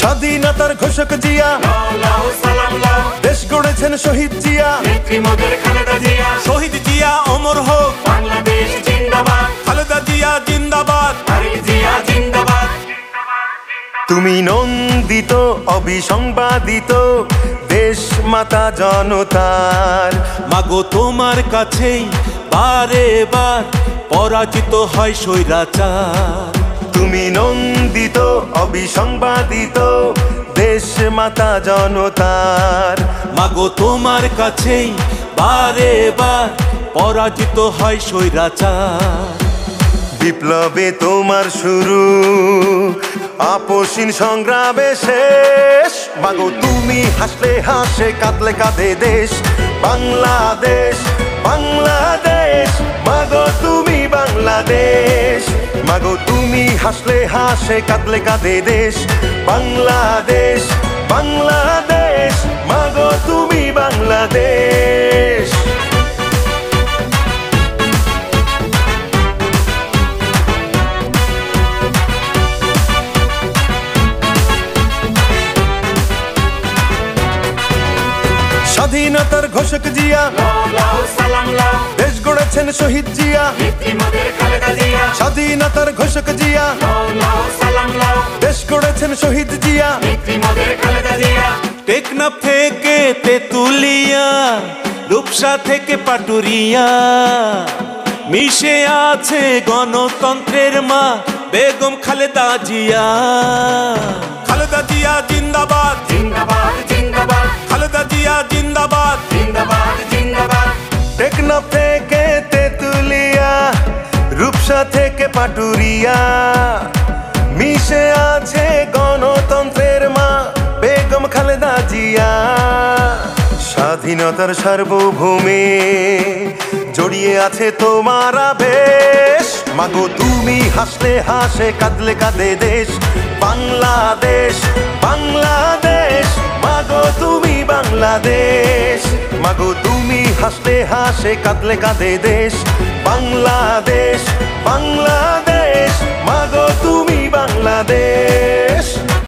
স্বাধীনতার ঘোষক জিয়া, দেশ গড়েছেন শহীদ জিয়া, শহীদ জিয়া অমর হোক, বাংলাদেশ জিন্দাবাদ, খালেদা জিয়া জিন্দাবাদ, তারেক জিয়া জিন্দাবাদ। তুমি নন্দিত অবিসংবাদিত দেশ মাতা জনতার। মাগো তোমার কাছেই বারে বার পরাজিত হয় স্বৈরাচার। তুমি নন্দিত অবিসংবাদিত দেশ মাতা জনতার। মাগো তোমার কাছেই বারে বার পরাজিত হয় স্বৈরাচার। বিপ্লবে তোমার শুরু, আপসীন সংগ্রামে শেষ। মাগো তুমি হাসলে হাসে, কাঁদলে কাঁদে দেশ বাংলাদেশ, বাংলাদেশ। মাগো তুমি বাংলাদেশ, মাগো তুমি হাসলে হাসে, কাঁদলে কাঁদে দেশ বাংলাদেশ, বাংলাদেশ। মাগো তুমি বাংলাদেশ। স্বাধীনতার ঘোষক জিয়া, দেশ গড়েছেন শহীদ জিয়া, স্বাধীনতার ঘোষক জিয়া, দেশ গড়েছেন শহীদ জিয়া। টেকনাফ থেকে তেতুলিয়া, রূপসা থেকে পাটুরিয়া, মিশে আছে গণতন্ত্রের মা বেগম খালেদা জিয়া। খালেদা জিয়া জিন্দাবাদ, জিন্দাবাদ জিন্দাবাদ, খালেদা জিয়া জিন্দাবাদ, জিন্দাবাদ জিন্দাবাদ। টেকনাফ থেকে তেতুলিয়া, রূপসা থেকে পাটুরিয়া, মিশে আছে গণতন্ত্রের মা বেগম খালেদা জিয়া। স্বাধীনতার সার্বভৌমে জড়িয়ে আছে তোমার আবেশ। মাগো তুমি হাসলে হাসে, কাঁদলে কাঁদে দেশ বাংলাদেশ, বাংলাদেশ। মাগো তুমি বাংলাদেশ, মাগো তুমি হাসলে হাসে, কাঁদলে কাঁদে দেশ বাংলাদেশ, বাংলাদেশ। মাগো তুমি বাংলাদেশ।